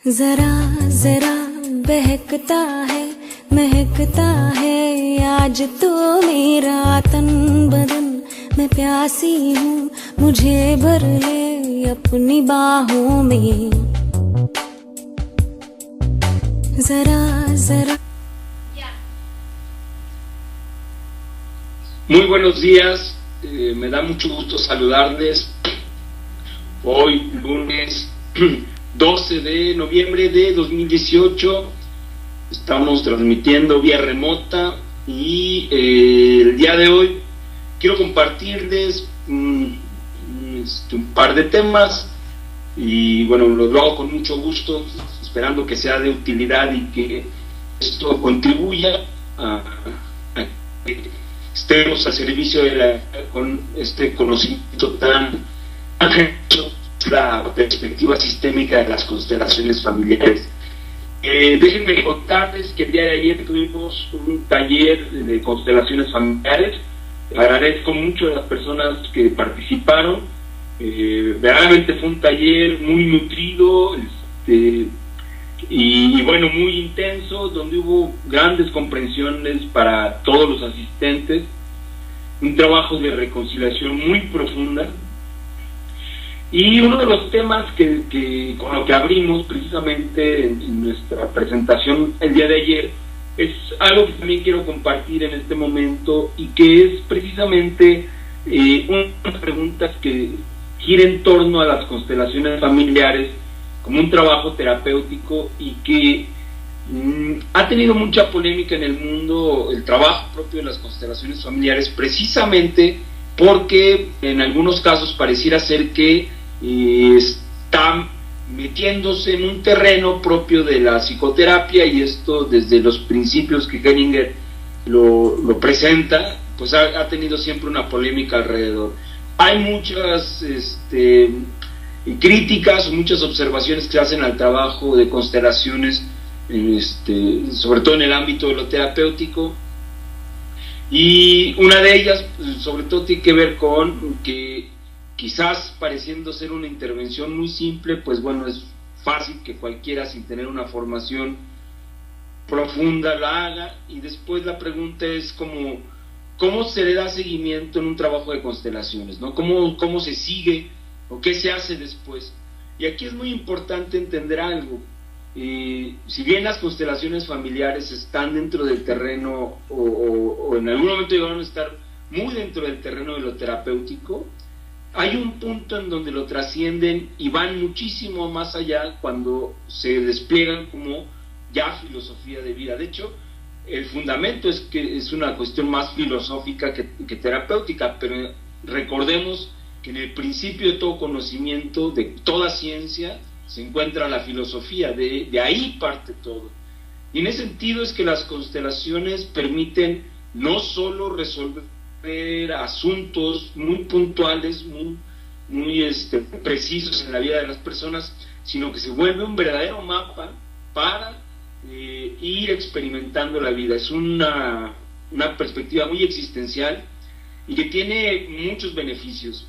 जरा जरा बहकता है महकता है आज तो मेरा तन बदन मैं प्यासी हूँ मुझे भर ले अपनी बाहों में जरा जरा. Muy buenos días, me da mucho gusto saludarles hoy lunes 12 de noviembre de 2018. Estamos transmitiendo vía remota y el día de hoy quiero compartirles un par de temas y bueno, lo hago con mucho gusto, esperando que sea de utilidad y que esto contribuya a que estemos al servicio con este conocimiento tan la perspectiva sistémica de las constelaciones familiares. Déjenme contarles que el día de ayer tuvimos un taller de constelaciones familiares. Agradezco mucho a las personas que participaron. Verdaderamente fue un taller muy nutrido y bueno, muy intenso, donde hubo grandes comprensiones para todos los asistentes, un trabajo de reconciliación muy profunda. Y uno de los temas con lo que abrimos precisamente en nuestra presentación el día de ayer es algo que también quiero compartir en este momento y que es precisamente unas preguntas que gira en torno a las constelaciones familiares como un trabajo terapéutico y que ha tenido mucha polémica en el mundo el trabajo propio de las constelaciones familiares, precisamente porque en algunos casos pareciera ser que está metiéndose en un terreno propio de la psicoterapia, y esto desde los principios que Hellinger lo presenta, pues ha tenido siempre una polémica alrededor. Hay muchas críticas, muchas observaciones que hacen al trabajo de constelaciones, sobre todo en el ámbito de lo terapéutico, y una de ellas sobre todo tiene que ver con que quizás pareciendo ser una intervención muy simple, pues bueno, es fácil que cualquiera sin tener una formación profunda la haga, y después la pregunta es ¿cómo se le da seguimiento en un trabajo de constelaciones, ¿no? ¿Cómo se sigue o qué se hace después? Y aquí es muy importante entender algo. Si bien las constelaciones familiares están dentro del terreno o en algún momento llegaron a estar muy dentro del terreno de lo terapéutico, hay un punto en donde lo trascienden y van muchísimo más allá cuando se despliegan como ya filosofía de vida. De hecho, el fundamento es que es una cuestión más filosófica que terapéutica, pero recordemos que en el principio de todo conocimiento, de toda ciencia, se encuentra la filosofía, de ahí parte todo. Y en ese sentido es que las constelaciones permiten no solo resolver asuntos muy puntuales, muy precisos en la vida de las personas, sino que se vuelve un verdadero mapa para ir experimentando la vida. Es una perspectiva muy existencial y que tiene muchos beneficios.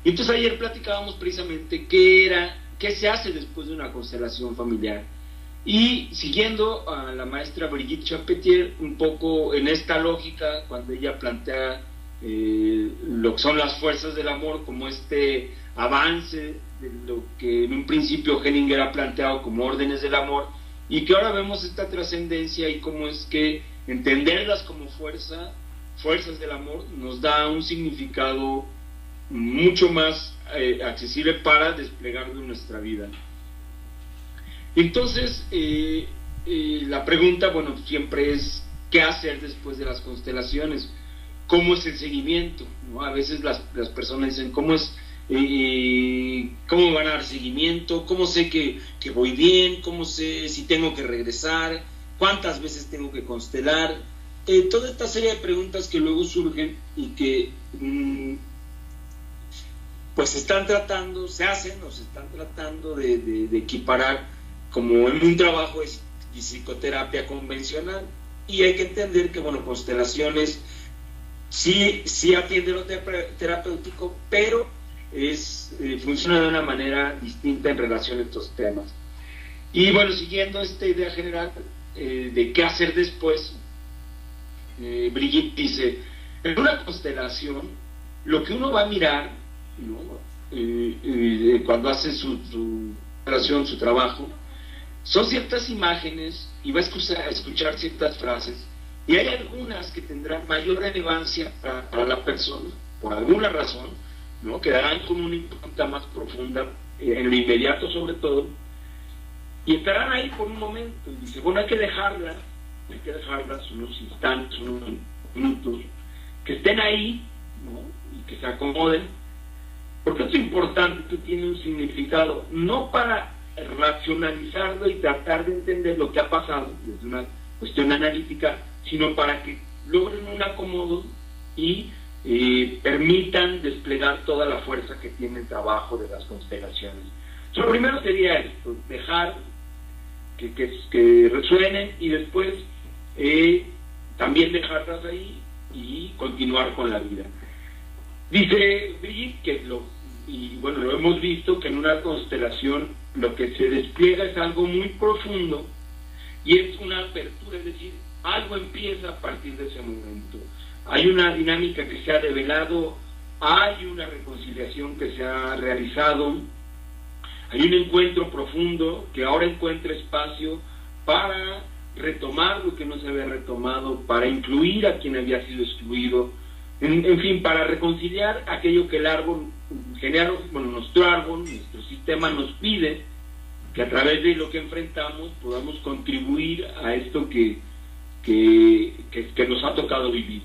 Y entonces ayer platicábamos precisamente qué se hace después de una constelación familiar. Y siguiendo a la maestra Brigitte Champetier, un poco en esta lógica, cuando ella plantea lo que son las fuerzas del amor como este avance de lo que en un principio Hellinger ha planteado como órdenes del amor, y que ahora vemos esta trascendencia y cómo es que entenderlas como fuerzas del amor nos da un significado mucho más accesible para desplegarlo en nuestra vida. Entonces, la pregunta, bueno, siempre es ¿qué hacer después de las constelaciones? ¿Cómo es el seguimiento? ¿No? A veces las personas dicen, ¿cómo van a dar seguimiento? ¿Cómo sé que voy bien? ¿Cómo sé si tengo que regresar? ¿Cuántas veces tengo que constelar? Toda esta serie de preguntas que luego surgen y que pues se están tratando de equiparar como en un trabajo de psicoterapia convencional, y hay que entender que, bueno, constelaciones sí atiende lo terapéutico, pero funciona de una manera distinta en relación a estos temas. Y bueno, siguiendo esta idea general de qué hacer después, Brigitte dice, en una constelación, lo que uno va a mirar, ¿no? Cuando hace su constelación, su trabajo, son ciertas imágenes y va a escuchar ciertas frases, y hay algunas que tendrán mayor relevancia para la persona, por alguna razón, ¿no? Quedarán con una impronta más profunda, en lo inmediato sobre todo, y estarán ahí por un momento. Y dice, bueno, hay que dejarlas unos instantes, unos minutos, que estén ahí, ¿no? Y que se acomoden, porque esto es importante, esto tiene un significado, no para racionalizarlo y tratar de entender lo que ha pasado desde una cuestión analítica, sino para que logren un acomodo y permitan desplegar toda la fuerza que tiene el trabajo de las constelaciones. Lo primero sería esto, dejar que resuenen, y después también dejarlas ahí y continuar con la vida. Dice Brigitte y bueno, lo hemos visto, que en una constelación lo que se despliega es algo muy profundo y es una apertura, es decir, algo empieza a partir de ese momento. Hay una dinámica que se ha develado, hay una reconciliación que se ha realizado, hay un encuentro profundo que ahora encuentra espacio para retomar lo que no se había retomado, para incluir a quien había sido excluido, en fin, para reconciliar aquello que el árbol, nuestro árbol, nuestro sistema nos pide, que a través de lo que enfrentamos podamos contribuir a esto que nos ha tocado vivir.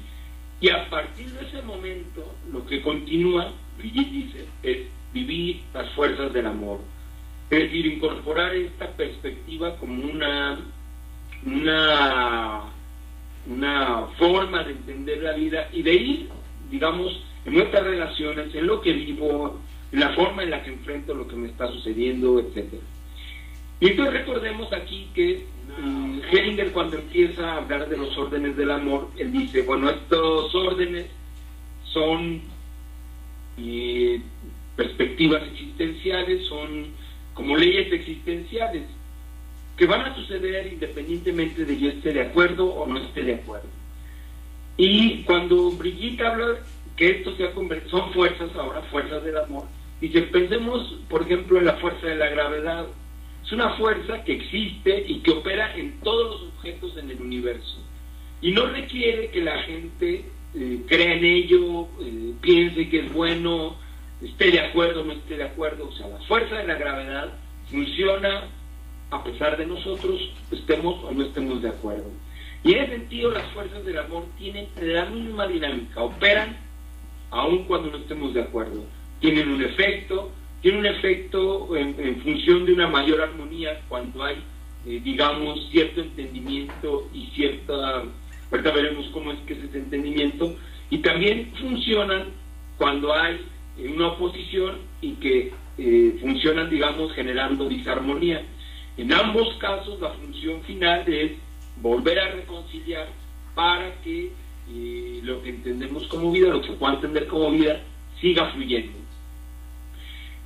Y a partir de ese momento, lo que continúa, Brigitte dice, es vivir las fuerzas del amor. Es decir, incorporar esta perspectiva como una forma de entender la vida y de ir, digamos, en nuestras relaciones, en lo que vivo, en la forma en la que enfrento lo que me está sucediendo, etc. Y entonces recordemos aquí que Hellinger, cuando empieza a hablar de los órdenes del amor, él dice, bueno, estos órdenes son perspectivas existenciales, son como leyes existenciales que van a suceder independientemente de yo esté de acuerdo o no esté de acuerdo. Y cuando Brigitte habla que esto se ha convertido, son fuerzas ahora, fuerzas del amor, dice, pensemos por ejemplo en la fuerza de la gravedad. Es una fuerza que existe y que opera en todos los objetos en el universo, y no requiere que la gente crea en ello, piense que es bueno, esté de acuerdo o no esté de acuerdo. O sea, la fuerza de la gravedad funciona a pesar de nosotros, estemos o no estemos de acuerdo. Y en ese sentido, las fuerzas del amor tienen la misma dinámica, operan aun cuando no estemos de acuerdo. Tienen un efecto en función de una mayor armonía cuando hay, digamos, cierto entendimiento y cierta... Ahorita veremos cómo es que es ese entendimiento. Y también funcionan cuando hay una oposición y que funcionan, digamos, generando disarmonía. En ambos casos, la función final es volver a reconciliar para que lo que entendemos como vida, lo que se pueda entender como vida, siga fluyendo.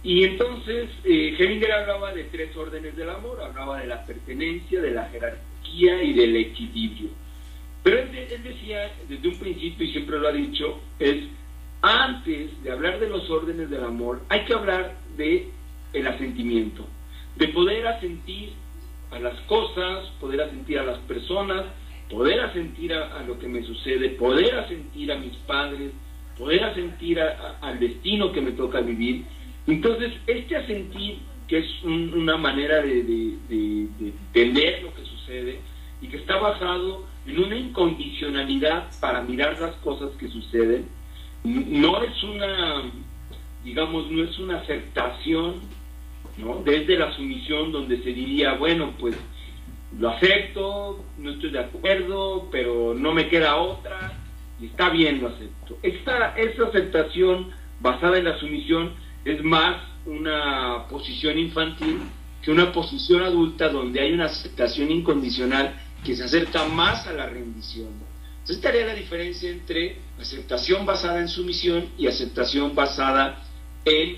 Y entonces Hellinger hablaba de tres órdenes del amor, hablaba de la pertenencia, de la jerarquía y del equilibrio. Pero él decía desde un principio, y siempre lo ha dicho, es antes de hablar de los órdenes del amor, hay que hablar de el asentimiento, de poder asentir a las cosas, poder asentir a las personas, poder asentir a lo que me sucede, poder asentir a mis padres, poder asentir al destino que me toca vivir. Entonces, este asentir, que es una manera de entender lo que sucede y que está basado en una incondicionalidad para mirar las cosas que suceden, no es una, digamos, no es una aceptación, ¿no?, desde la sumisión, donde se diría, bueno, pues lo acepto, no estoy de acuerdo, pero no me queda otra, y está bien, lo acepto. Esa aceptación basada en la sumisión es más una posición infantil que una posición adulta, donde hay una aceptación incondicional que se acerca más a la rendición. Entonces estaría la diferencia entre aceptación basada en sumisión y aceptación basada en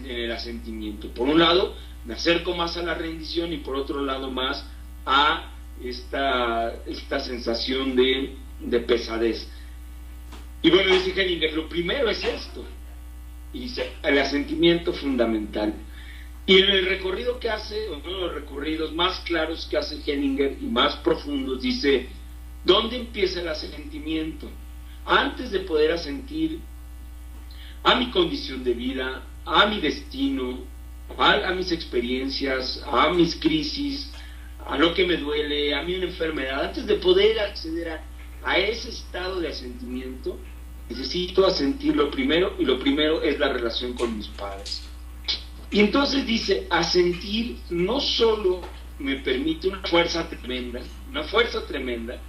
el asentimiento. Por un lado, me acerco más a la rendición, y por otro lado más a esta sensación de pesadez. Y bueno, dice Hellinger, lo primero es esto, y dice, el asentimiento fundamental. Y en el recorrido que hace, uno de los recorridos más claros que hace Hellinger y más profundos, dice, ¿dónde empieza el asentimiento? Antes de poder asentir a mi condición de vida, a mi destino, a mis experiencias, a mis crisis, a lo que me duele, a mi enfermedad, antes de poder acceder a ese estado de asentimiento, necesito asentir lo primero, y lo primero es la relación con mis padres. Y entonces dice, asentir no solo me permite una fuerza tremenda,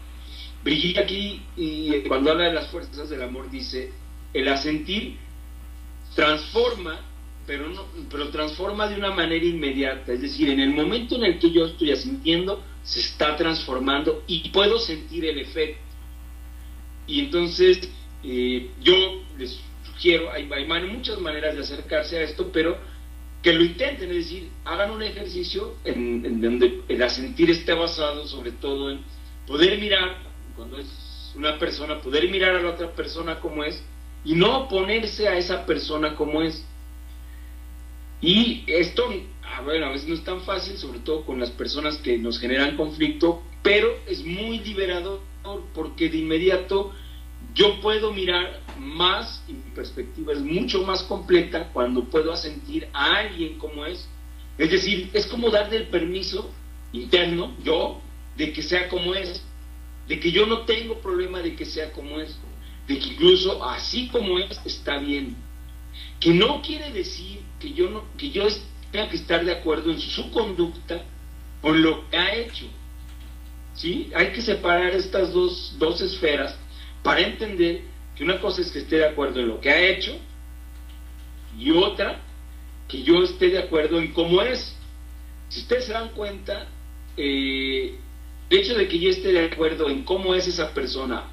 Brigitte aquí, y cuando habla de las fuerzas del amor, dice, el asentir transforma, pero transforma de una manera inmediata, es decir, en el momento en el que yo estoy asintiendo, se está transformando y puedo sentir el efecto. Y entonces yo les sugiero, hay muchas maneras de acercarse a esto, pero que lo intenten, es decir, hagan un ejercicio en donde el asentir esté basado sobre todo en poder mirar, cuando es una persona, poder mirar a la otra persona como es, y no oponerse a esa persona como es. Y esto, bueno, a veces no es tan fácil, sobre todo con las personas que nos generan conflicto, pero es muy liberador, porque de inmediato yo puedo mirar más, y mi perspectiva es mucho más completa cuando puedo asentir a alguien como es. Es decir, es como darle el permiso interno, yo, de que sea como es, de que yo no tengo problema de que sea como es, de que incluso así como es está bien, que no quiere decir que yo tenga que estar de acuerdo en su conducta con lo que ha hecho, ¿sí? Hay que separar estas dos esferas para entender que una cosa es que esté de acuerdo en lo que ha hecho, y otra, que yo esté de acuerdo en cómo es. Si ustedes se dan cuenta, el hecho de que yo esté de acuerdo en cómo es esa persona,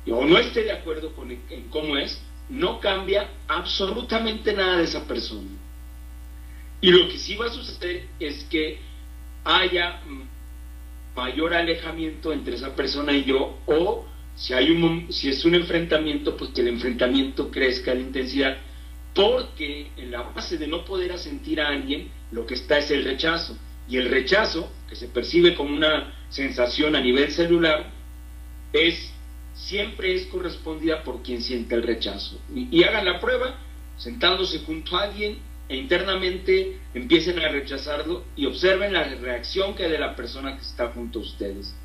o no esté de acuerdo en cómo es, no cambia absolutamente nada de esa persona. Y lo que sí va a suceder es que haya mayor alejamiento entre esa persona y yo, o si es un enfrentamiento, pues que el enfrentamiento crezca de intensidad, porque en la base de no poder asentir a alguien, lo que está es el rechazo, y el rechazo, que se percibe como una sensación a nivel celular, siempre es correspondida por quien siente el rechazo. Y hagan la prueba, sentándose junto a alguien, e internamente empiecen a rechazarlo, y observen la reacción que hay de la persona que está junto a ustedes.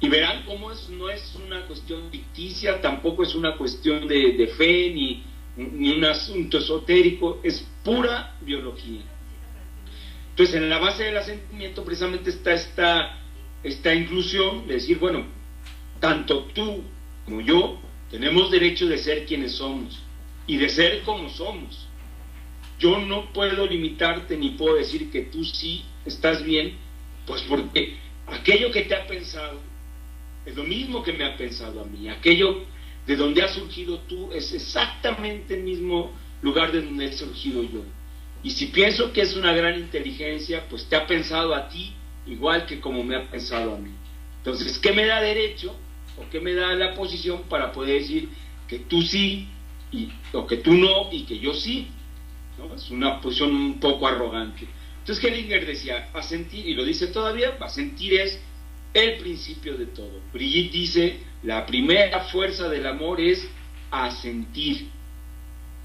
Y verán cómo no es una cuestión ficticia, tampoco es una cuestión de fe, ni un asunto esotérico, es pura biología. Entonces, en la base del asentimiento precisamente está esta inclusión de decir, bueno, tanto tú como yo tenemos derecho de ser quienes somos y de ser como somos. Yo no puedo limitarte ni puedo decir que tú sí estás bien, pues porque aquello que te ha pensado es lo mismo que me ha pensado a mí. Aquello de donde has surgido tú es exactamente el mismo lugar de donde he surgido yo. Y si pienso que es una gran inteligencia, pues te ha pensado a ti igual que como me ha pensado a mí. Entonces, ¿qué me da derecho o qué me da la posición para poder decir que tú sí o que tú no y que yo sí? ¿No? Es una posición un poco arrogante. Entonces Hellinger decía, asentir, y lo dice todavía, asentir es el principio de todo. Brigitte dice, la primera fuerza del amor es asentir,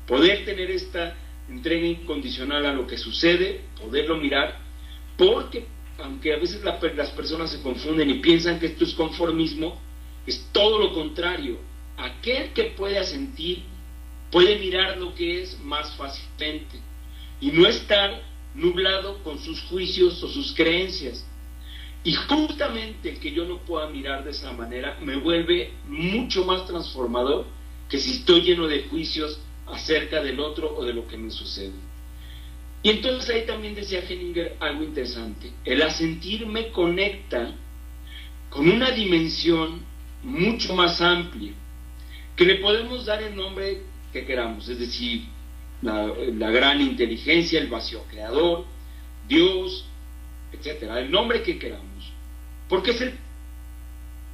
poder tener esta entrega incondicional a lo que sucede, poderlo mirar, porque aunque a veces las personas se confunden y piensan que esto es conformismo, es todo lo contrario. Aquel que puede asentir puede mirar lo que es más fácilmente y no estar nublado con sus juicios o sus creencias. Y justamente el que yo no pueda mirar de esa manera me vuelve mucho más transformador que si estoy lleno de juicios acerca del otro o de lo que me sucede. Y entonces ahí también decía Hellinger algo interesante. El asentir me conecta con una dimensión mucho más amplia, que le podemos dar el nombre que queramos, es decir, la gran inteligencia, el vacío creador, Dios, etcétera, el nombre que queramos, porque es el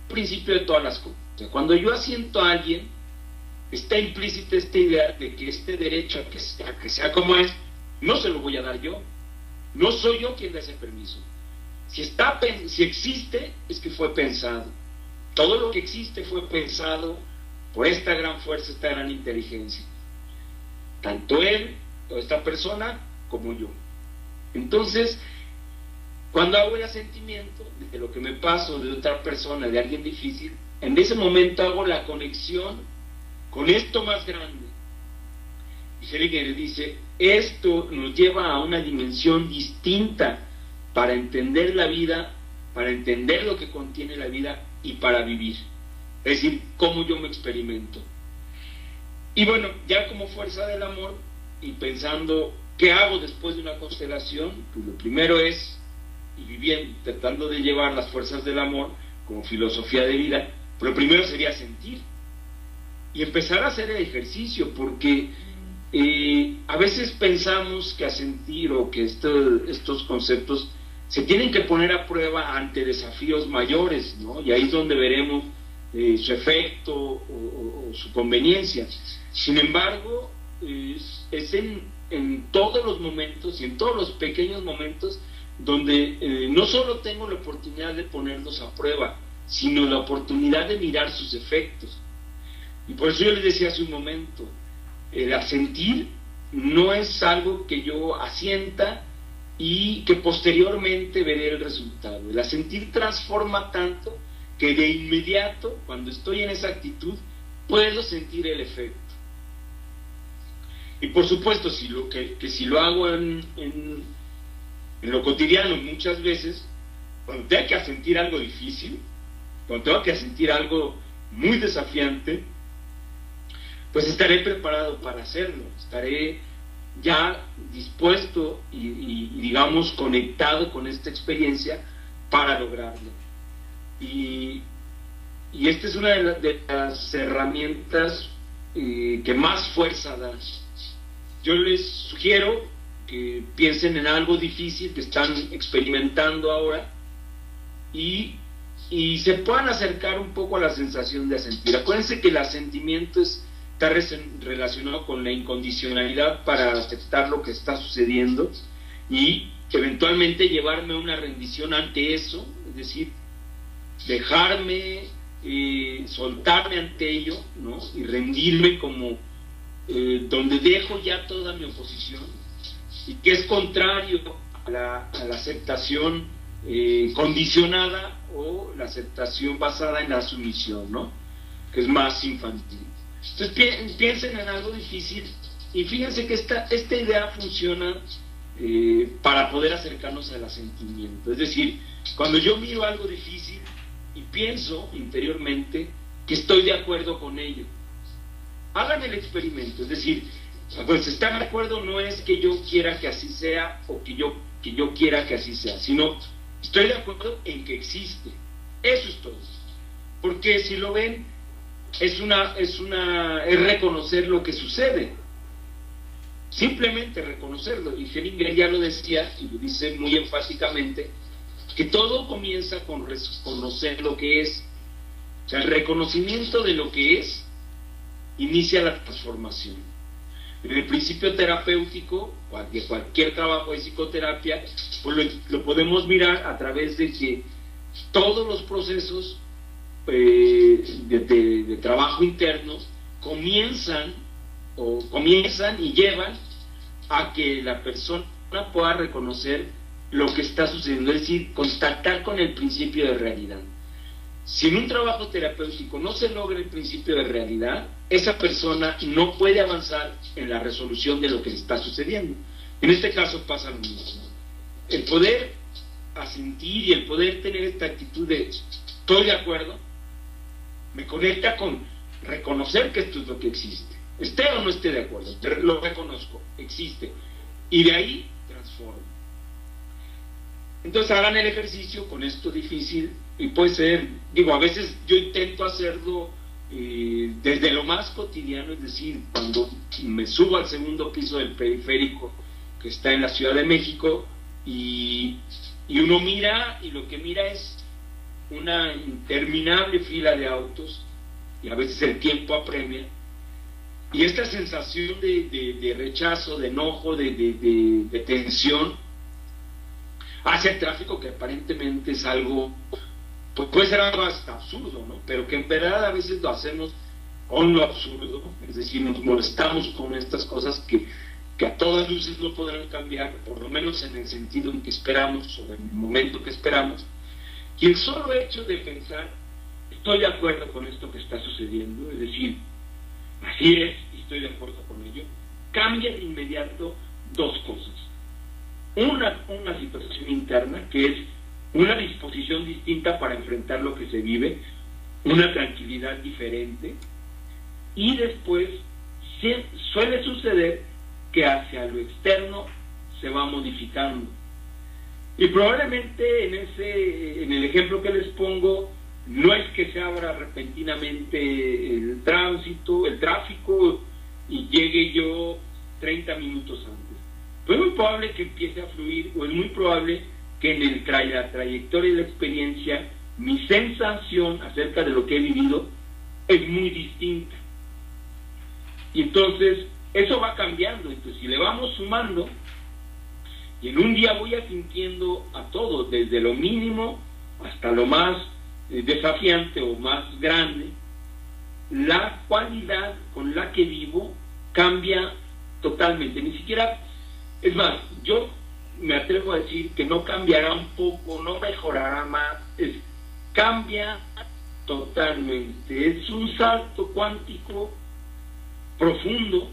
principio de todas las cosas. O sea, cuando yo asiento a alguien, está implícita esta idea de que este derecho a que sea como es, no se lo voy a dar yo. No soy yo quien da ese permiso. Si existe, es que fue pensado. Todo lo que existe fue pensado por esta gran fuerza, esta gran inteligencia. Tanto él, o esta persona, como yo. Entonces, cuando hago el asentimiento de lo que me paso de otra persona, de alguien difícil, en ese momento hago la conexión con esto más grande. Y Hellinger dice, esto nos lleva a una dimensión distinta para entender la vida, para entender lo que contiene la vida y para vivir. Es decir, cómo yo me experimento. Y bueno, ya como fuerza del amor y pensando qué hago después de una constelación, pues lo primero es, y viviendo, tratando de llevar las fuerzas del amor como filosofía de vida, pero primero sería sentir y empezar a hacer el ejercicio, porque a veces pensamos que a sentir o que estos conceptos se tienen que poner a prueba ante desafíos mayores, ¿no? Y ahí es donde veremos su efecto o su conveniencia. Sin embargo, es en todos los momentos y en todos los pequeños momentos donde no solo tengo la oportunidad de ponerlos a prueba, sino la oportunidad de mirar sus efectos. Y por eso yo les decía hace un momento, el asentir no es algo que yo asienta y que posteriormente veré el resultado. El asentir transforma tanto que de inmediato, cuando estoy en esa actitud, puedo sentir el efecto. Y por supuesto, si lo hago en lo cotidiano muchas veces, cuando tenga que asentir algo difícil, cuando tenga que asentir algo muy desafiante, pues estaré preparado para hacerlo, estaré ya dispuesto y digamos conectado con esta experiencia para lograrlo. Y esta es una de las herramientas que más fuerza da. Yo les sugiero que piensen en algo difícil que están experimentando ahora y se puedan acercar un poco a la sensación de asentir. Acuérdense que el asentimiento está relacionado con la incondicionalidad para aceptar lo que está sucediendo y eventualmente llevarme a una rendición ante eso, es decir, dejarme, soltarme ante ello, ¿no? Y rendirme como donde dejo ya toda mi oposición, y que es contrario a la aceptación condicionada o la aceptación basada en la sumisión, ¿no? Que es más infantil. Entonces piensen en algo difícil y fíjense que esta idea funciona para poder acercarnos al asentimiento. Es decir, cuando yo miro algo difícil y pienso interiormente que estoy de acuerdo con ello, hagan el experimento. Es decir, pues estar de acuerdo no es que yo quiera que así sea o que yo quiera que así sea, sino estoy de acuerdo en que existe. Eso es todo. Porque si lo ven, es reconocer lo que sucede. Simplemente reconocerlo. Y Hellinger ya lo decía, y lo dice muy enfáticamente, que todo comienza con reconocer lo que es. O sea, el reconocimiento de lo que es inicia la transformación. En el principio terapéutico, de cualquier trabajo de psicoterapia, pues lo podemos mirar a través de que todos los procesos de trabajo interno comienzan y llevan a que la persona pueda reconocer lo que está sucediendo, es decir, contactar con el principio de realidad. Si en un trabajo terapéutico no se logra el principio de realidad, esa persona no puede avanzar en la resolución de lo que le está sucediendo. En este caso pasa lo mismo. El poder asentir y el poder tener esta actitud de estoy de acuerdo, me conecta con reconocer que esto es lo que existe. Esté o no esté de acuerdo, lo reconozco, existe. Y de ahí transformo. Entonces hagan el ejercicio con esto difícil y puede ser, a veces yo intento hacerlo desde lo más cotidiano, es decir, cuando me subo al segundo piso del periférico que está en la Ciudad de México y uno mira y lo que mira es una interminable fila de autos y a veces el tiempo apremia y esta sensación de rechazo, de enojo, de tensión hacia el tráfico, que aparentemente es algo, pues puede ser algo hasta absurdo, ¿no? Pero que en verdad a veces lo hacemos con lo absurdo, es decir, nos molestamos con estas cosas que a todas luces no podrán cambiar, por lo menos en el sentido en que esperamos o en el momento que esperamos, y el solo hecho de pensar, estoy de acuerdo con esto que está sucediendo, es decir, así es, y estoy de acuerdo con ello, cambia de inmediato dos cosas. Una situación interna, que es una disposición distinta para enfrentar lo que se vive, una tranquilidad diferente, y después suele suceder que hacia lo externo se va modificando. Y probablemente en el ejemplo que les pongo, no es que se abra repentinamente el tráfico, y llegue yo 30 minutos antes. Pues es muy probable que empiece a fluir, o es muy probable que en la trayectoria y la experiencia, mi sensación acerca de lo que he vivido es muy distinta. Y entonces, eso va cambiando. Entonces, si le vamos sumando, y en un día voy asintiendo a todo, desde lo mínimo hasta lo más desafiante o más grande, la cualidad con la que vivo cambia totalmente. Ni siquiera, es más, yo me atrevo a decir que no cambiará un poco, no mejorará más, cambia totalmente. Es un salto cuántico profundo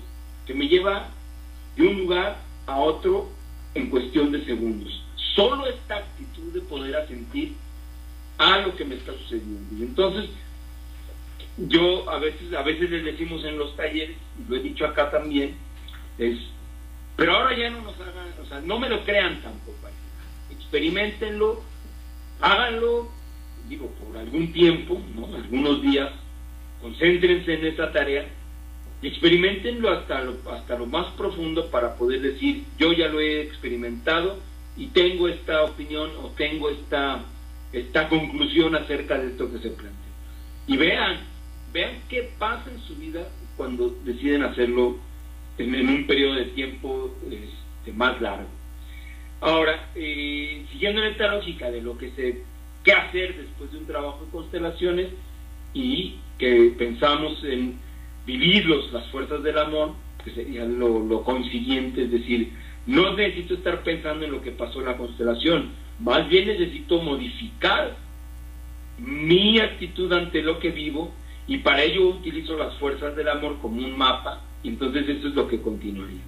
que me lleva de un lugar a otro en cuestión de segundos. Solo esta actitud de poder asentir a lo que me está sucediendo. Y entonces, yo a veces les decimos en los talleres, y lo he dicho acá también, pero ahora ya no nos hagan, o sea, no me lo crean tampoco, experimentenlo, háganlo, digo, por algún tiempo, ¿no? Algunos días, concéntrense en esa tarea, y experimentenlo hasta lo más profundo para poder decir, yo ya lo he experimentado y tengo esta opinión o tengo esta conclusión acerca de esto que se plantea. Y vean qué pasa en su vida cuando deciden hacerlo en un periodo de tiempo más largo. Ahora, siguiendo en esta lógica de qué hacer después de un trabajo de constelaciones, y que pensamos en vivir las fuerzas del amor, que sería lo consiguiente, es decir, no necesito estar pensando en lo que pasó en la constelación, más bien necesito modificar mi actitud ante lo que vivo, y para ello utilizo las fuerzas del amor como un mapa, y entonces eso es lo que continuaría.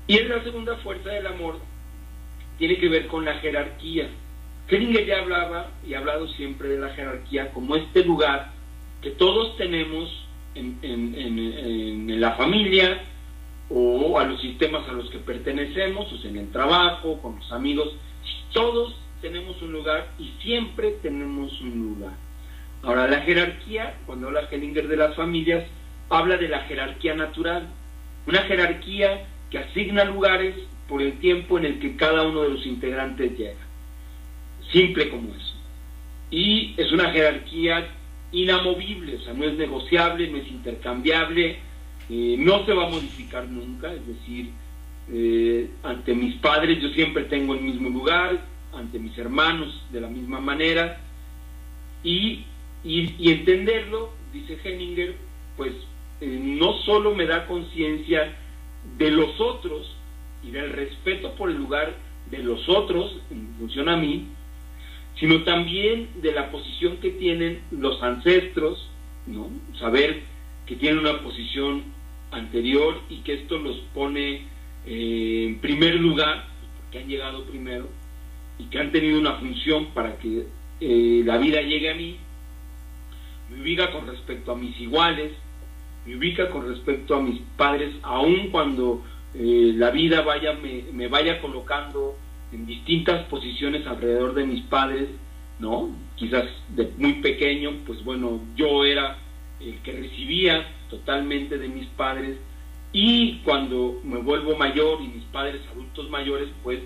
Y en la segunda fuerza del amor tiene que ver con la jerarquía. Hellinger ya hablaba y ha hablado siempre de la jerarquía como este lugar que todos tenemos en la familia, o a los sistemas a los que pertenecemos, o sea, en el trabajo, con los amigos. Todos tenemos un lugar y siempre tenemos un lugar. Ahora, la jerarquía, cuando habla Hellinger de las familias, habla de la jerarquía natural, una jerarquía que asigna lugares por el tiempo en el que cada uno de los integrantes llega, simple como eso. Y es una jerarquía inamovible, o sea, no es negociable, no es intercambiable, no se va a modificar nunca, es decir, ante mis padres yo siempre tengo el mismo lugar, ante mis hermanos de la misma manera, y entenderlo, dice Hellinger, pues no solo me da conciencia de los otros y del respeto por el lugar de los otros en función a mí, sino también de la posición que tienen los ancestros, ¿no? Saber que tienen una posición anterior y que esto los pone en primer lugar, porque han llegado primero y que han tenido una función para que la vida llegue a mí, me ubica con respecto a mis iguales, me ubica con respecto a mis padres, aun cuando la vida me vaya colocando en distintas posiciones alrededor de mis padres, ¿no? Quizás de muy pequeño, pues bueno, yo era el que recibía totalmente de mis padres, y cuando me vuelvo mayor y mis padres adultos mayores, pues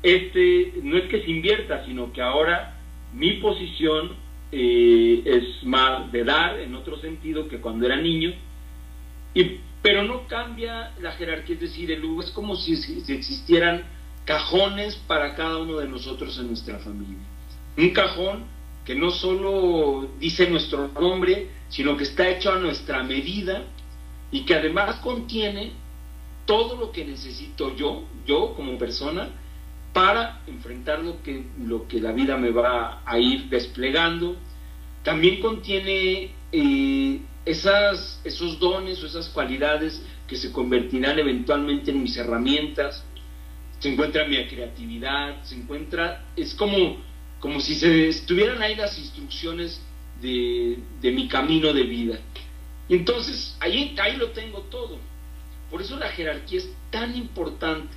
no es que se invierta, sino que ahora mi posición es más de dar, en otro sentido, que cuando era niño, pero no cambia la jerarquía, es decir, es como si existieran cajones para cada uno de nosotros en nuestra familia. Un cajón que no solo dice nuestro nombre, sino que está hecho a nuestra medida y que además contiene todo lo que necesito yo como persona, para enfrentar lo que la vida me va a ir desplegando. También contiene esos dones o esas cualidades que se convertirán eventualmente en mis herramientas. Se encuentra mi creatividad, es como si estuvieran ahí las instrucciones de mi camino de vida. Y entonces ahí lo tengo todo. Por eso la jerarquía es tan importante,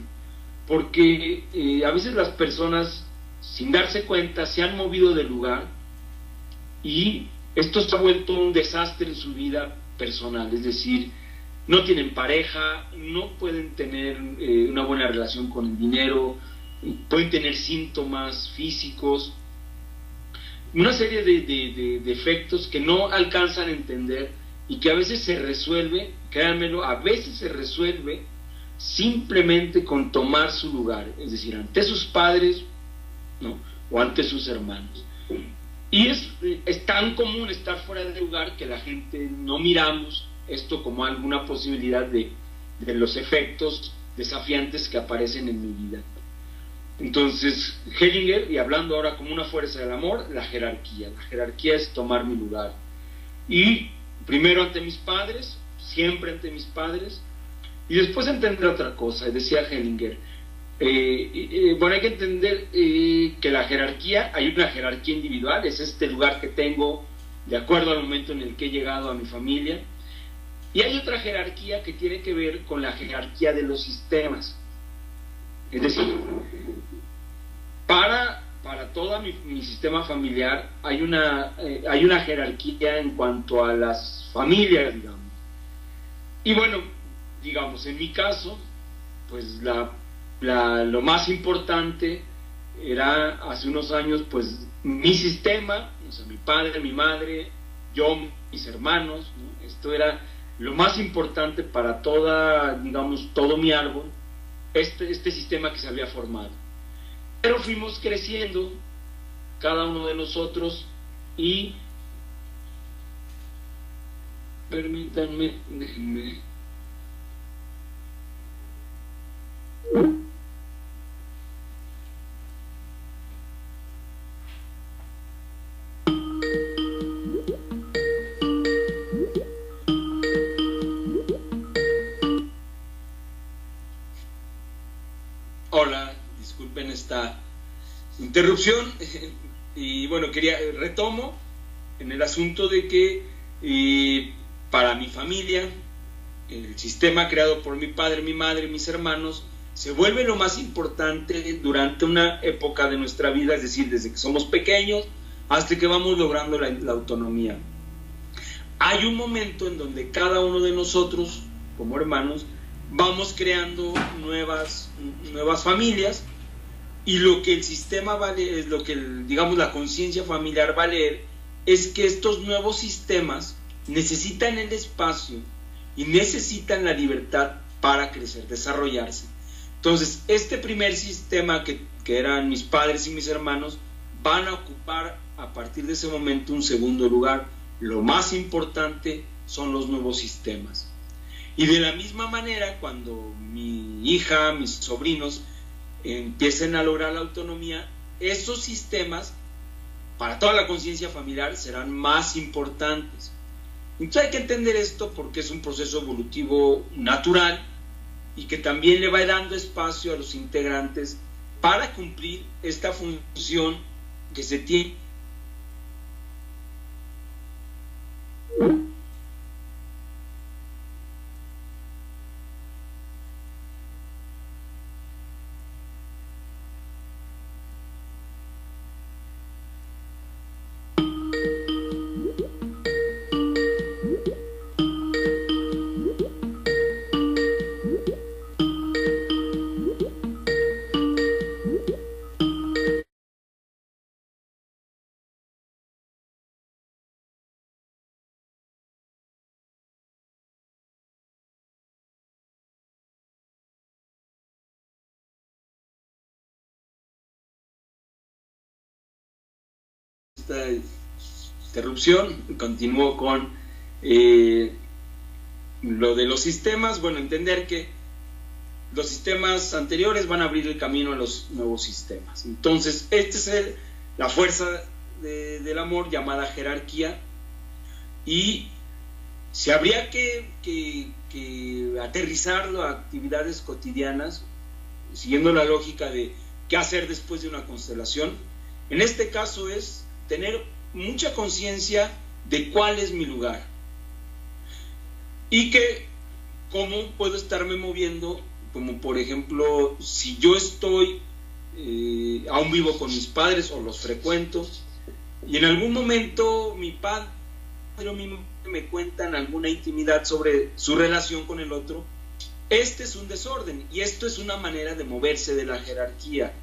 porque a veces las personas, sin darse cuenta, se han movido de lugar y esto se ha vuelto un desastre en su vida personal. Es decir, no tienen pareja, no pueden tener una buena relación con el dinero, pueden tener síntomas físicos, una serie de defectos que no alcanzan a entender y que a veces se resuelve, créanmelo, a veces se resuelve simplemente con tomar su lugar, es decir, ante sus padres, ¿no?, o ante sus hermanos. Y es tan común estar fuera de lugar que la gente no miramos esto como alguna posibilidad de los efectos desafiantes que aparecen en mi vida. Entonces, Hellinger, y hablando ahora como una fuerza del amor, la jerarquía es tomar mi lugar. Y primero ante mis padres, siempre ante mis padres, y después entender otra cosa, decía Hellinger. Bueno, hay que entender que la jerarquía, hay una jerarquía individual, es este lugar que tengo de acuerdo al momento en el que he llegado a mi familia, y hay otra jerarquía que tiene que ver con la jerarquía de los sistemas. Es decir, para todo mi sistema familiar hay una jerarquía en cuanto a las familias, digamos. Y bueno, digamos, en mi caso, pues lo más importante era hace unos años, pues mi sistema, o sea, mi padre, mi madre, yo, mis hermanos, ¿no? Esto era lo más importante para todo mi árbol, este sistema que se había formado. Pero fuimos creciendo, cada uno de nosotros, y permítanme, déjenme. Hola, disculpen esta interrupción. Y bueno, retomo en el asunto de que para mi familia, el sistema creado por mi padre, mi madre, mis hermanos, se vuelve lo más importante durante una época de nuestra vida, es decir, desde que somos pequeños hasta que vamos logrando la autonomía. Hay un momento en donde cada uno de nosotros, como hermanos, vamos creando nuevas familias, y lo que el sistema va a leer, lo que digamos la conciencia familiar va a leer, es que estos nuevos sistemas necesitan el espacio y necesitan la libertad para crecer, desarrollarse. Entonces, este primer sistema que eran mis padres y mis hermanos, van a ocupar a partir de ese momento un segundo lugar. Lo más importante son los nuevos sistemas. Y de la misma manera, cuando mi hija, mis sobrinos empiecen a lograr la autonomía, esos sistemas para toda la conciencia familiar serán más importantes. Entonces hay que entender esto porque es un proceso evolutivo natural y que también le va dando espacio a los integrantes para cumplir esta función que se tiene. esta interrupción, continúo con lo de los sistemas. Bueno, entender que los sistemas anteriores van a abrir el camino a los nuevos sistemas. Entonces, esta es la fuerza del amor, llamada jerarquía, y si habría que aterrizarlo a actividades cotidianas, siguiendo la lógica de qué hacer después de una constelación, en este caso es tener mucha conciencia de cuál es mi lugar y que cómo puedo estarme moviendo, como por ejemplo, si yo estoy aún vivo con mis padres o los frecuento y en algún momento mi padre o mi madre me cuentan alguna intimidad sobre su relación con el otro, este es un desorden y esto es una manera de moverse de la jerarquía.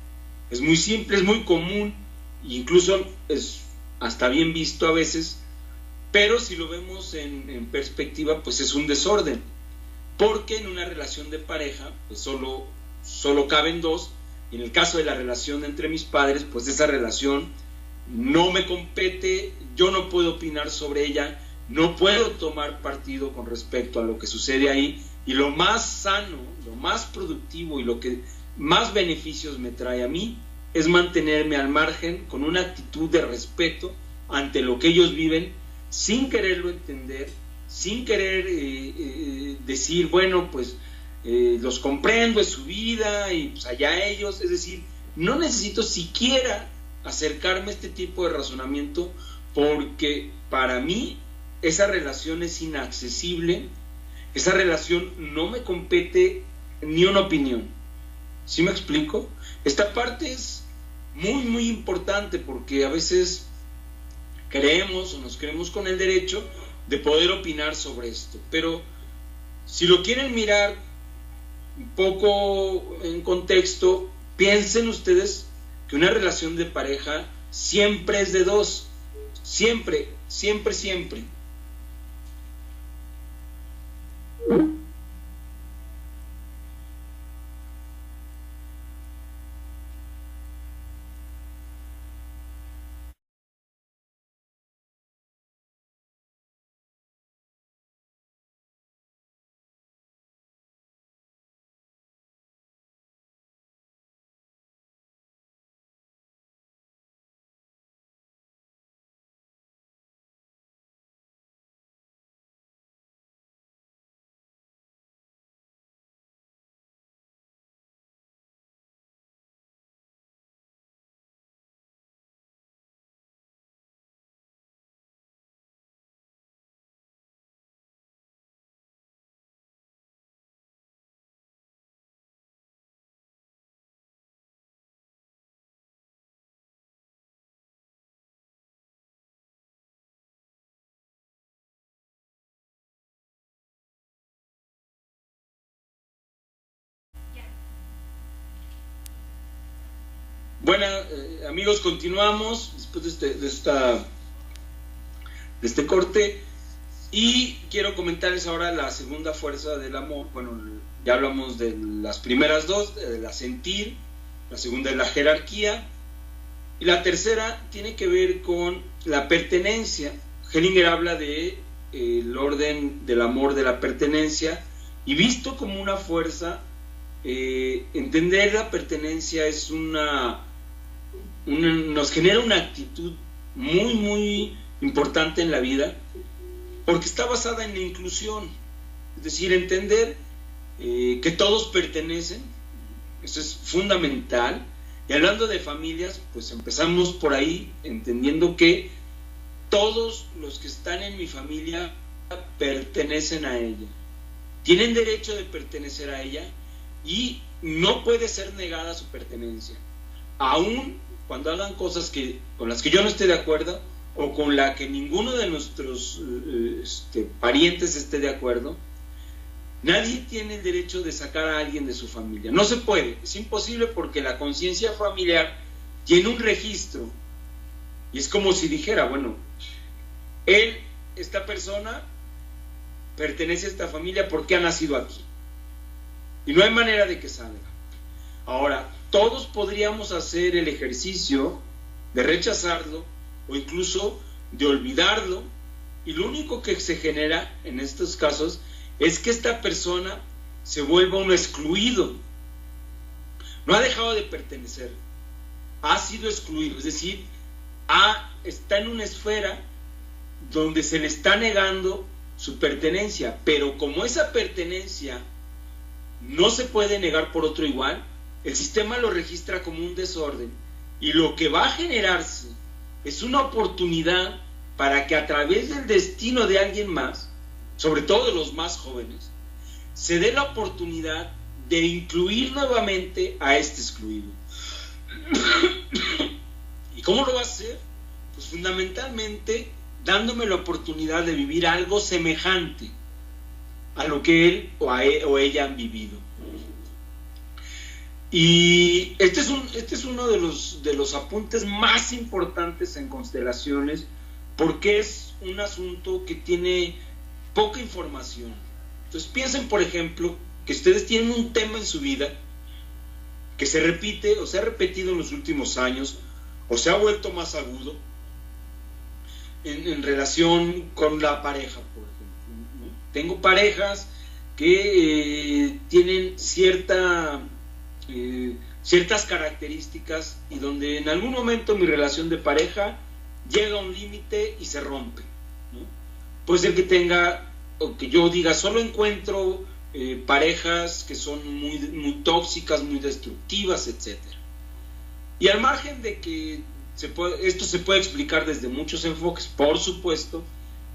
Es muy simple, es muy común, incluso es hasta bien visto a veces, pero si lo vemos en perspectiva, pues es un desorden, porque en una relación de pareja pues solo caben dos, y en el caso de la relación entre mis padres, pues esa relación no me compete, yo no puedo opinar sobre ella, no puedo tomar partido con respecto a lo que sucede ahí, y lo más sano, lo más productivo y lo que más beneficios me trae a mí es mantenerme al margen con una actitud de respeto ante lo que ellos viven, sin quererlo entender, sin querer decir, bueno, pues los comprendo, es su vida y pues allá ellos. Es decir, no necesito siquiera acercarme a este tipo de razonamiento, porque para mí esa relación es inaccesible, esa relación no me compete ni una opinión. ¿Sí me explico? Esta parte es muy, muy importante, porque a veces creemos o nos creemos con el derecho de poder opinar sobre esto, pero si lo quieren mirar un poco en contexto, piensen ustedes que una relación de pareja siempre es de dos, siempre, siempre, siempre. Bueno, amigos, continuamos después de este corte, y quiero comentarles ahora la segunda fuerza del amor. Bueno, ya hablamos de las primeras dos, de la sentir, la segunda es la jerarquía, y la tercera tiene que ver con la pertenencia. Hellinger habla de el orden del amor, de la pertenencia, y visto como una fuerza, entender la pertenencia es nos genera una actitud muy, muy importante en la vida, porque está basada en la inclusión, es decir, entender que todos pertenecen. Eso es fundamental. Y hablando de familias, pues empezamos por ahí, entendiendo que todos los que están en mi familia pertenecen a ella, tienen derecho de pertenecer a ella, y no puede ser negada su pertenencia, aun cuando hagan cosas con las que yo no esté de acuerdo, o con la que ninguno de nuestros parientes esté de acuerdo. Nadie tiene el derecho de sacar a alguien de su familia, no se puede, es imposible, porque la conciencia familiar tiene un registro, y es como si dijera, bueno, esta persona pertenece a esta familia porque ha nacido aquí, y no hay manera de que salga. Ahora, todos podríamos hacer el ejercicio de rechazarlo o incluso de olvidarlo, y lo único que se genera en estos casos es que esta persona se vuelva un excluido. No ha dejado de pertenecer, ha sido excluido, es decir, está en una esfera donde se le está negando su pertenencia, pero como esa pertenencia no se puede negar por otro igual, el sistema lo registra como un desorden, y lo que va a generarse es una oportunidad para que a través del destino de alguien más, sobre todo de los más jóvenes, se dé la oportunidad de incluir nuevamente a este excluido. ¿Y cómo lo va a hacer? Pues fundamentalmente dándome la oportunidad de vivir algo semejante a lo que él o ella han vivido. Y este es uno de los apuntes más importantes en constelaciones, porque es un asunto que tiene poca información. Entonces piensen, por ejemplo, que ustedes tienen un tema en su vida que se repite o se ha repetido en los últimos años, o se ha vuelto más agudo en relación con la pareja, por ejemplo, ¿no? Tengo parejas que tienen ciertas características, y donde en algún momento mi relación de pareja llega a un límite y se rompe, ¿no? Puede ser que tenga, o que yo diga, solo encuentro parejas que son muy, muy tóxicas, muy destructivas, etc. Y al margen de que esto se puede explicar desde muchos enfoques, por supuesto,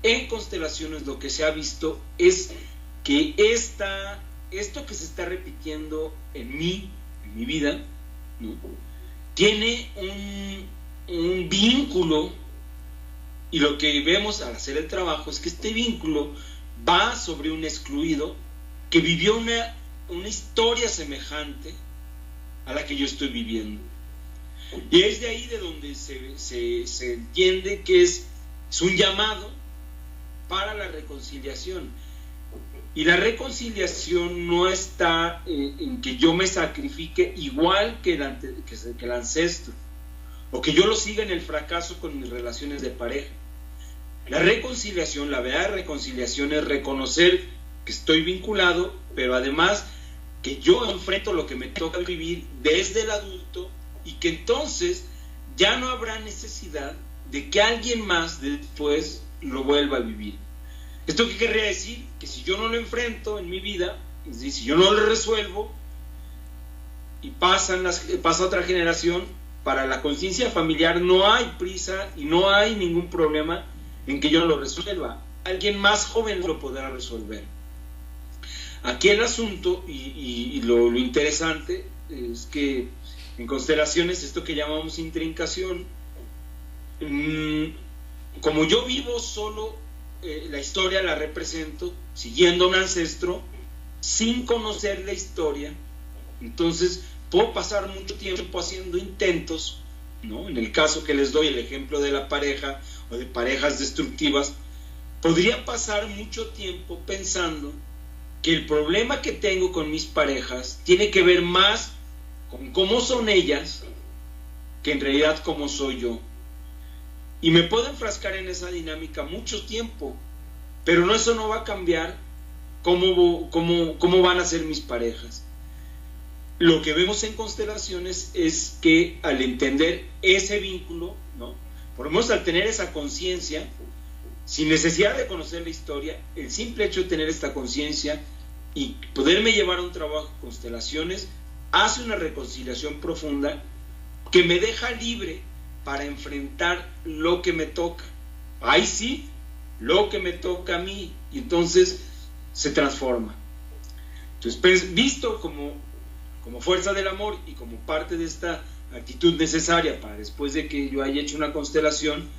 en constelaciones lo que se ha visto es que esto que se está repitiendo en mi vida, ¿no? Tiene un vínculo, y lo que vemos al hacer el trabajo es que este vínculo va sobre un excluido que vivió una historia semejante a la que yo estoy viviendo. Y es de ahí de donde se entiende que es un llamado para la reconciliación. Y la reconciliación no está en que yo me sacrifique igual que el ancestro, o que yo lo siga en el fracaso con mis relaciones de pareja. La reconciliación, la verdadera reconciliación, es reconocer que estoy vinculado, pero además que yo enfrento lo que me toca vivir desde el adulto, y que entonces ya no habrá necesidad de que alguien más después lo vuelva a vivir. ¿Esto qué querría decir? Que si yo no lo enfrento en mi vida, es decir, si yo no lo resuelvo y pasa otra generación, para la conciencia familiar no hay prisa y no hay ningún problema en que yo lo resuelva. Alguien más joven lo podrá resolver. Aquí el asunto y lo interesante es que en constelaciones, esto que llamamos intrincación, como yo vivo solo, la historia la represento siguiendo a un ancestro sin conocer la historia, entonces puedo pasar mucho tiempo haciendo intentos, ¿no? En el caso que les doy, el ejemplo de la pareja o de parejas destructivas, podría pasar mucho tiempo pensando que el problema que tengo con mis parejas tiene que ver más con cómo son ellas que en realidad cómo soy yo. Y me puedo enfrascar en esa dinámica mucho tiempo, pero eso no va a cambiar cómo van a ser mis parejas. Lo que vemos en constelaciones es que al entender ese vínculo, ¿no? Por lo menos al tener esa conciencia, sin necesidad de conocer la historia, el simple hecho de tener esta conciencia y poderme llevar a un trabajo de constelaciones, hace una reconciliación profunda que me deja libre para enfrentar lo que me toca. Ahí sí, lo que me toca a mí, y entonces se transforma. Entonces, visto como fuerza del amor y como parte de esta actitud necesaria para después de que yo haya hecho una constelación,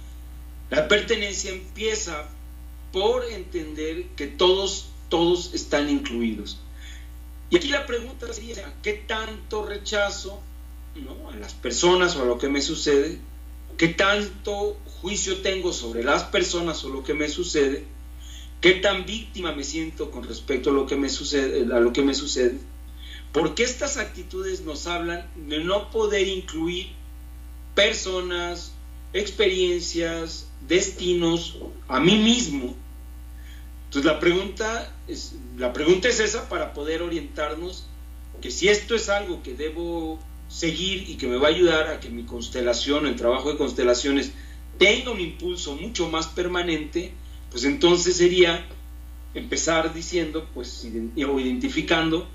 la pertenencia empieza por entender que todos están incluidos. Y aquí la pregunta sería, ¿qué tanto rechazo, ¿no?, a las personas o a lo que me sucede? ¿Qué tanto juicio tengo sobre las personas o lo que me sucede? ¿Qué tan víctima me siento con respecto a lo que me sucede? Porque estas actitudes nos hablan de no poder incluir personas, experiencias, destinos, a mí mismo. Entonces la pregunta es esa, para poder orientarnos, que si esto es algo que debo seguir y que me va a ayudar a que mi constelación, el trabajo de constelaciones, tenga un impulso mucho más permanente, pues entonces sería empezar diciendo, pues, o identificando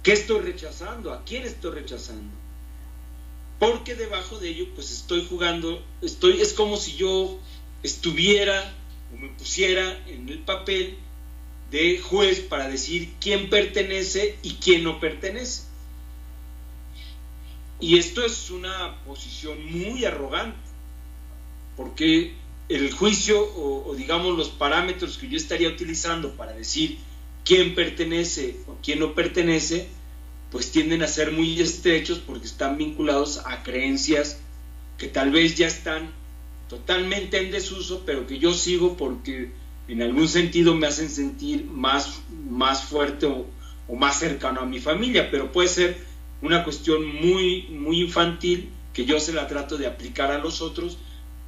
qué estoy rechazando, a quién estoy rechazando, porque debajo de ello pues estoy jugando, es como si yo estuviera o me pusiera en el papel de juez para decir quién pertenece y quién no pertenece. Y esto es una posición muy arrogante, porque el juicio o digamos los parámetros que yo estaría utilizando para decir quién pertenece o quién no pertenece, pues tienden a ser muy estrechos, porque están vinculados a creencias que tal vez ya están totalmente en desuso, pero que yo sigo porque en algún sentido me hacen sentir más fuerte o más cercano a mi familia, pero puede ser una cuestión muy infantil que yo se la trato de aplicar a los otros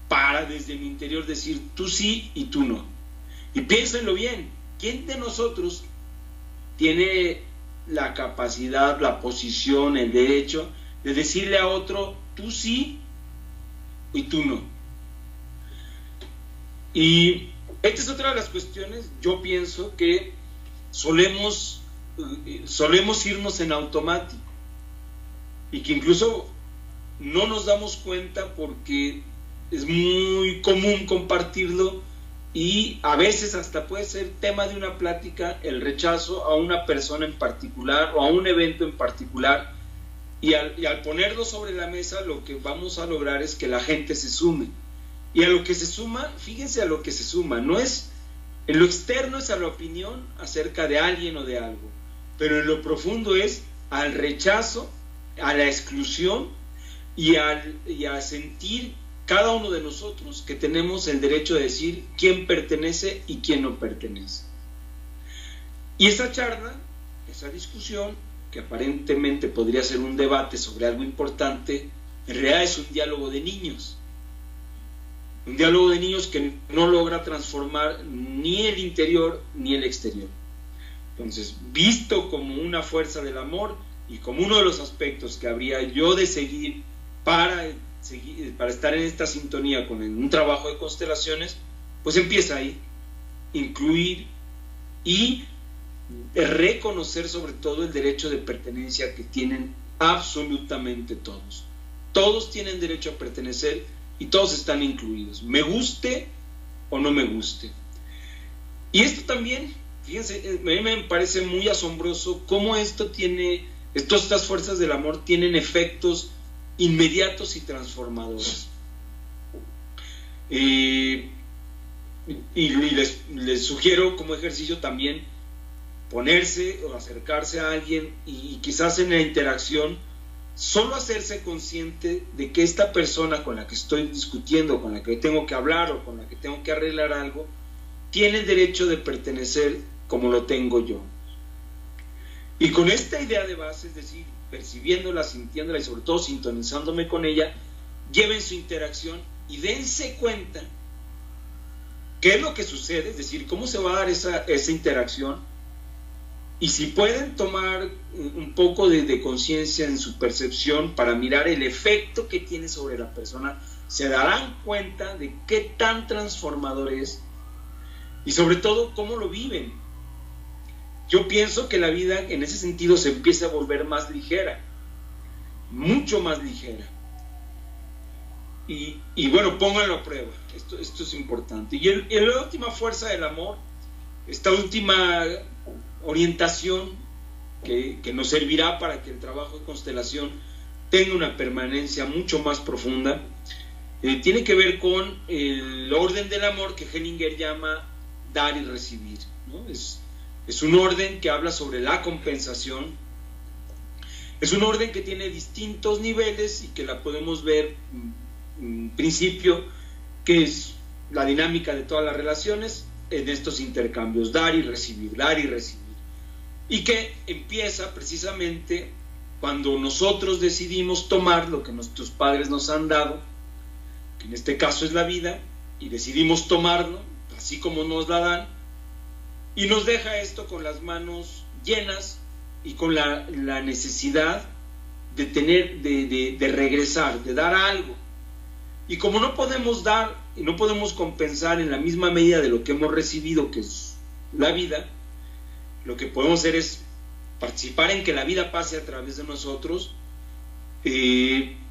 para desde mi interior decir tú sí y tú no. Y piénsenlo bien, ¿quién de nosotros tiene la capacidad, la posición, el derecho de decirle a otro tú sí y tú no? Y esta es otra de las cuestiones. Yo pienso que solemos irnos en automático y que incluso no nos damos cuenta, porque es muy común compartirlo y a veces hasta puede ser tema de una plática el rechazo a una persona en particular o a un evento en particular, y al ponerlo sobre la mesa lo que vamos a lograr es que la gente se sume. Y a lo que se suma, fíjense a lo que se suma, no es en lo externo, es a la opinión acerca de alguien o de algo, pero en lo profundo es al rechazo, a la exclusión y a sentir cada uno de nosotros que tenemos el derecho de decir quién pertenece y quién no pertenece. Y esa charla, esa discusión, que aparentemente podría ser un debate sobre algo importante, en realidad es un diálogo de niños. Un diálogo de niños que no logra transformar ni el interior ni el exterior. Entonces, visto como una fuerza del amor y como uno de los aspectos que habría yo de seguir para estar en esta sintonía con un trabajo de constelaciones, pues empieza ahí, incluir y reconocer sobre todo el derecho de pertenencia que tienen absolutamente todos. Todos tienen derecho a pertenecer y todos están incluidos, me guste o no me guste. Y esto también, fíjense, a mí me parece muy asombroso cómo estas fuerzas del amor tienen efectos inmediatos y transformadores. Y les sugiero como ejercicio también ponerse o acercarse a alguien y quizás en la interacción solo hacerse consciente de que esta persona con la que estoy discutiendo, con la que tengo que hablar o con la que tengo que arreglar algo, tiene el derecho de pertenecer como lo tengo yo. Y con esta idea de base, es decir, percibiéndola, sintiéndola y sobre todo sintonizándome con ella, lleven su interacción y dense cuenta qué es lo que sucede, es decir, cómo se va a dar esa interacción, y si pueden tomar un poco de conciencia en su percepción para mirar el efecto que tiene sobre la persona, se darán cuenta de qué tan transformador es y sobre todo cómo lo viven. Yo pienso que la vida en ese sentido se empieza a volver más ligera, mucho más ligera. Y bueno, pónganlo a prueba, esto es importante. Y la última fuerza del amor, esta última orientación que nos servirá para que el trabajo de constelación tenga una permanencia mucho más profunda, tiene que ver con el orden del amor que Hellinger llama dar y recibir, ¿no? Es un orden que habla sobre la compensación, es un orden que tiene distintos niveles y que la podemos ver en principio, que es la dinámica de todas las relaciones en estos intercambios, dar y recibir, y que empieza precisamente cuando nosotros decidimos tomar lo que nuestros padres nos han dado que en este caso es la vida, y decidimos tomarlo, así como nos la dan, y nos deja esto con las manos llenas y con la necesidad de tener, de regresar, de dar algo. Y como no podemos dar y no podemos compensar en la misma medida de lo que hemos recibido, que es la vida, lo que podemos hacer es participar en que la vida pase a través de nosotros,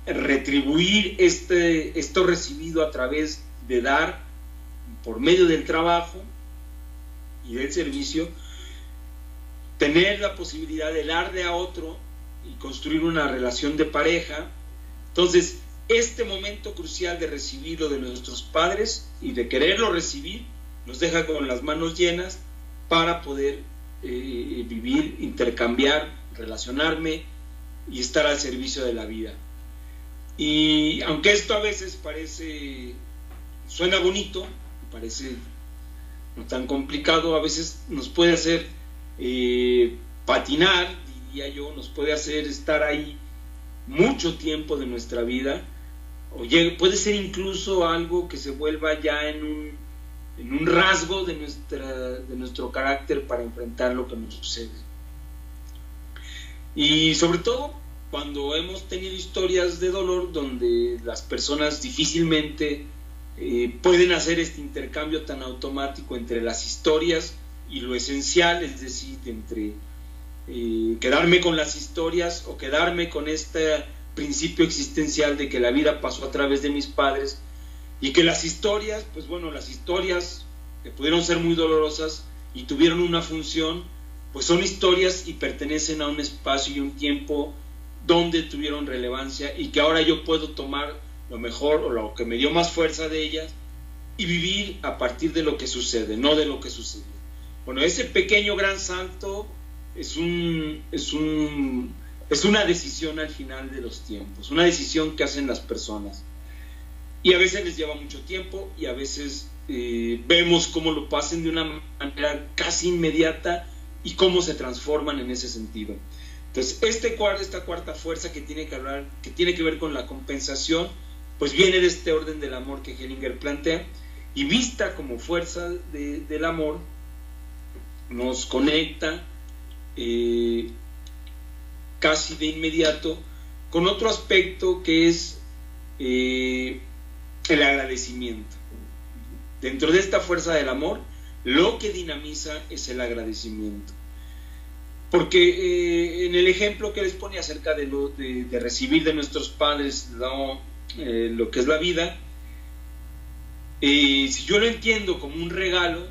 retribuir esto recibido a través de dar por medio del trabajo y del servicio, tener la posibilidad de darle a otro y construir una relación de pareja. Entonces, este momento crucial de recibirlo de nuestros padres y de quererlo recibir nos deja con las manos llenas para poder vivir, intercambiar, relacionarme y estar al servicio de la vida. Y aunque esto a veces suena bonito, parece no tan complicado, a veces nos puede hacer patinar, diría yo, nos puede hacer estar ahí mucho tiempo de nuestra vida, o puede ser incluso algo que se vuelva ya en un rasgo de nuestro carácter para enfrentar lo que nos sucede. Y sobre todo cuando hemos tenido historias de dolor donde las personas difícilmente pueden hacer este intercambio tan automático entre las historias y lo esencial, es decir, entre quedarme con las historias o quedarme con este principio existencial de que la vida pasó a través de mis padres, y que las historias, pues bueno, las historias que pudieron ser muy dolorosas y tuvieron una función, pues son historias y pertenecen a un espacio y un tiempo donde tuvieron relevancia, y que ahora yo puedo tomar lo mejor o lo que me dio más fuerza de ellas y vivir a partir de lo que sucede, no de lo que sucede. Bueno, ese pequeño gran salto es una decisión al final de los tiempos, una decisión que hacen las personas, y a veces les lleva mucho tiempo, y a veces vemos cómo lo pasan de una manera casi inmediata y cómo se transforman en ese sentido. Entonces, esta cuarta fuerza que tiene que ver con la compensación, pues viene de este orden del amor que Hellinger plantea, y vista como fuerza del amor, nos conecta casi de inmediato con otro aspecto que es el agradecimiento. Dentro de esta fuerza del amor, lo que dinamiza es el agradecimiento. Porque en el ejemplo que les pone acerca de recibir de nuestros padres lo que es la vida, si yo lo entiendo como un regalo,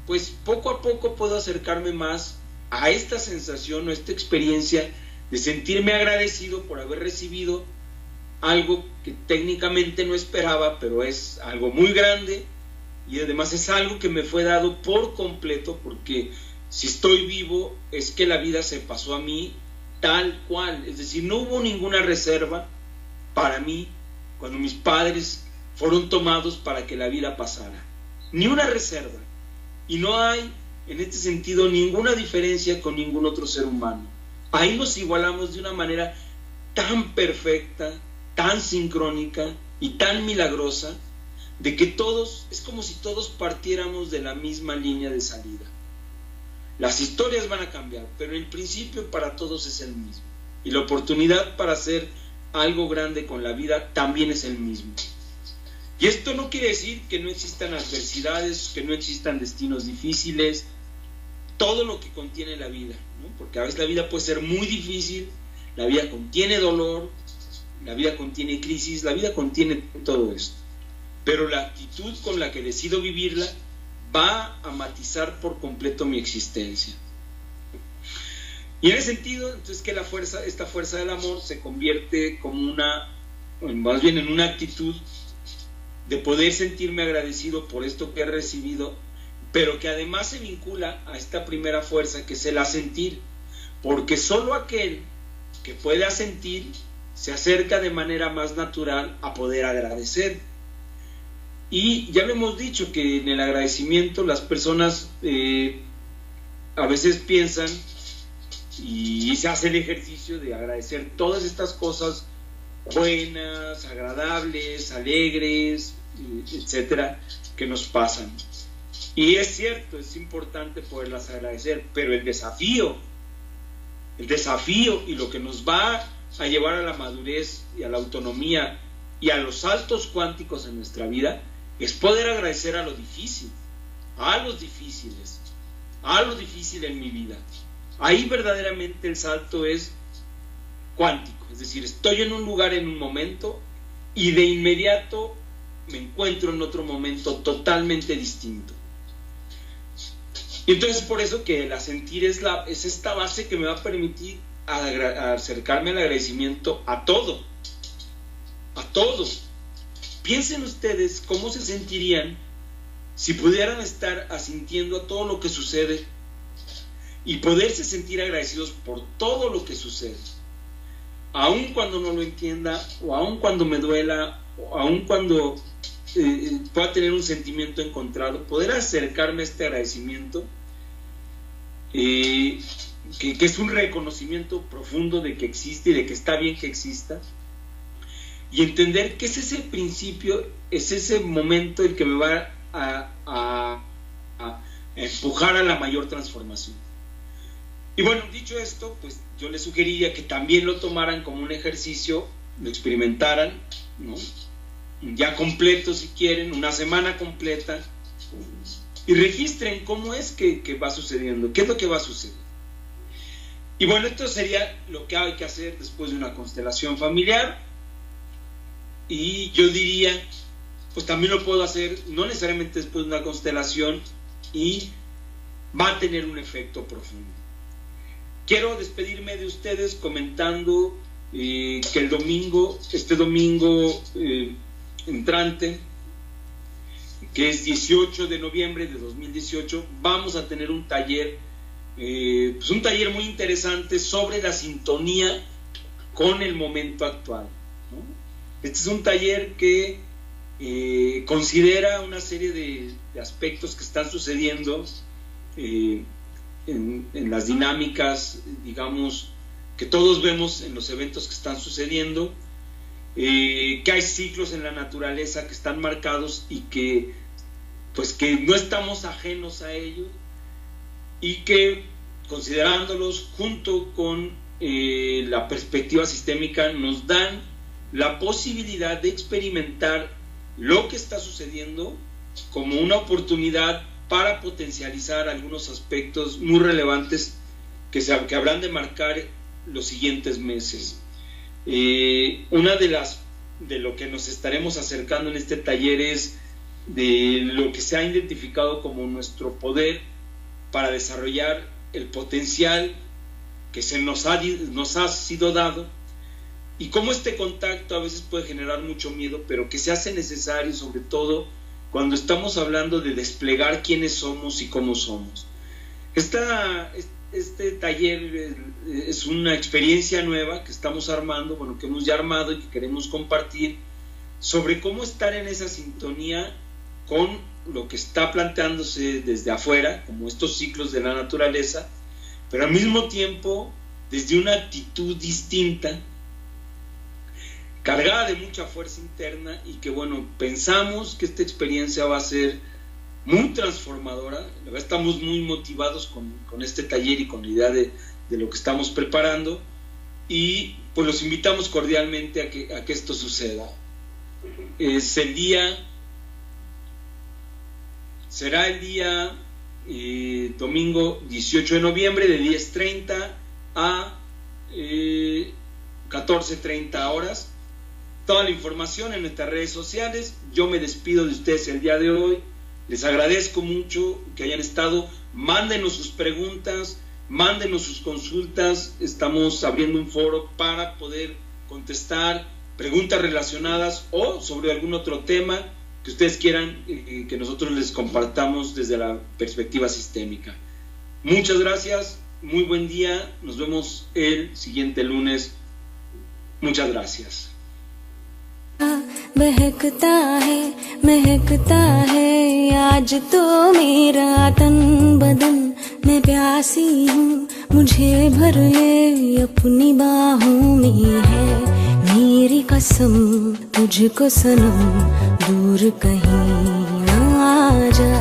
pues poco a poco puedo acercarme más a esta sensación o esta experiencia de sentirme agradecido por haber recibido algo que técnicamente no esperaba, pero es algo muy grande, y además es algo que me fue dado por completo, porque si estoy vivo es que la vida se pasó a mí tal cual, es decir, no hubo ninguna reserva para mí cuando mis padres fueron tomados para que la vida pasara, ni una reserva, y no hay en este sentido ninguna diferencia con ningún otro ser humano. Ahí nos igualamos de una manera tan perfecta, tan sincrónica y tan milagrosa, de que todos, es como si todos partiéramos de la misma línea de salida. Las historias van a cambiar, pero el principio para todos es el mismo, y la oportunidad para hacer algo grande con la vida también es el mismo. Y esto no quiere decir que no existan adversidades, que no existan destinos difíciles, todo lo que contiene la vida, ¿no? Porque a veces la vida puede ser muy difícil, la vida contiene dolor, la vida contiene crisis, la vida contiene todo esto, pero la actitud con la que decido vivirla va a matizar por completo mi existencia. Y en ese sentido, entonces, que esta fuerza del amor se convierte como más bien en una actitud de poder sentirme agradecido por esto que he recibido, pero que además se vincula a esta primera fuerza, que es el asentir, porque solo aquel que puede asentir se acerca de manera más natural a poder agradecer. Y ya lo hemos dicho, que en el agradecimiento las personas a veces piensan y se hace el ejercicio de agradecer todas estas cosas buenas, agradables, alegres, etcétera, que nos pasan. Y es cierto, es importante poderlas agradecer, pero el desafío y lo que nos va a llevar a la madurez y a la autonomía y a los saltos cuánticos en nuestra vida es poder agradecer a lo difícil, a lo difícil en mi vida. Ahí verdaderamente el salto es cuántico, es decir, estoy en un lugar en un momento y de inmediato me encuentro en otro momento totalmente distinto. Y entonces por eso que el asentir es esta base que me va a permitir acercarme al agradecimiento a todo. Piensen ustedes cómo se sentirían si pudieran estar asintiendo a todo lo que sucede y poderse sentir agradecidos por todo lo que sucede, aun cuando no lo entienda, o aun cuando me duela, o aun cuando pueda tener un sentimiento encontrado, poder acercarme a este agradecimiento, que es un reconocimiento profundo de que existe y de que está bien que exista, y entender que es ese principio, es ese momento el que me va a empujar a la mayor transformación. Y bueno, dicho esto, pues yo les sugeriría que también lo tomaran como un ejercicio, lo experimentaran, ¿no? Ya completo si quieren, una semana completa, y registren cómo es que va sucediendo, qué es lo que va a suceder. Y bueno, esto sería lo que hay que hacer después de una constelación familiar, y yo diría, pues también lo puedo hacer, no necesariamente después de una constelación, y va a tener un efecto profundo. Quiero despedirme de ustedes comentando que este domingo entrante, que es 18 de noviembre de 2018, vamos a tener un taller, pues un taller muy interesante sobre la sintonía con el momento actual, ¿no? Este es un taller que considera una serie de aspectos que están sucediendo en las dinámicas, digamos, que todos vemos en los eventos que están sucediendo, que hay ciclos en la naturaleza que están marcados y que no estamos ajenos a ellos, y que considerándolos junto con la perspectiva sistémica nos dan la posibilidad de experimentar lo que está sucediendo como una oportunidad para potencializar algunos aspectos muy relevantes que habrán de marcar los siguientes meses. Una de lo que nos estaremos acercando en este taller es de lo que se ha identificado como nuestro poder para desarrollar el potencial que nos ha sido dado, y cómo este contacto a veces puede generar mucho miedo, pero que se hace necesario, sobre todo cuando estamos hablando de desplegar quiénes somos y cómo somos. Este taller es una experiencia nueva que estamos armando, bueno, que hemos ya armado y que queremos compartir, sobre cómo estar en esa sintonía con lo que está planteándose desde afuera, como estos ciclos de la naturaleza, pero al mismo tiempo desde una actitud distinta, cargada de mucha fuerza interna, y que bueno, pensamos que esta experiencia va a ser muy transformadora. La verdad, estamos muy motivados con este taller y con la idea de lo que estamos preparando, y pues los invitamos cordialmente a que esto suceda. Será el día domingo 18 de noviembre de 10:30 a 14:30 horas. Toda la información en nuestras redes sociales. Yo me despido de ustedes el día de hoy. Les agradezco mucho que hayan estado. Mándenos sus preguntas, mándenos sus consultas. Estamos abriendo un foro para poder contestar preguntas relacionadas o sobre algún otro tema que ustedes quieran que nosotros les compartamos desde la perspectiva sistémica. Muchas gracias, muy buen día. Nos vemos el siguiente lunes. Muchas gracias. महकता है आज तो मेरा तन बदन, मैं प्यासी हूँ, मुझे भर ले अपनी बाहों में है मेरी कसम तुझको सनम दूर कहीं ना जा,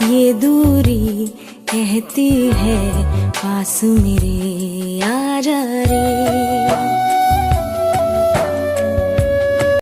ये दूरी कहती है पास मेरे आ जा रे।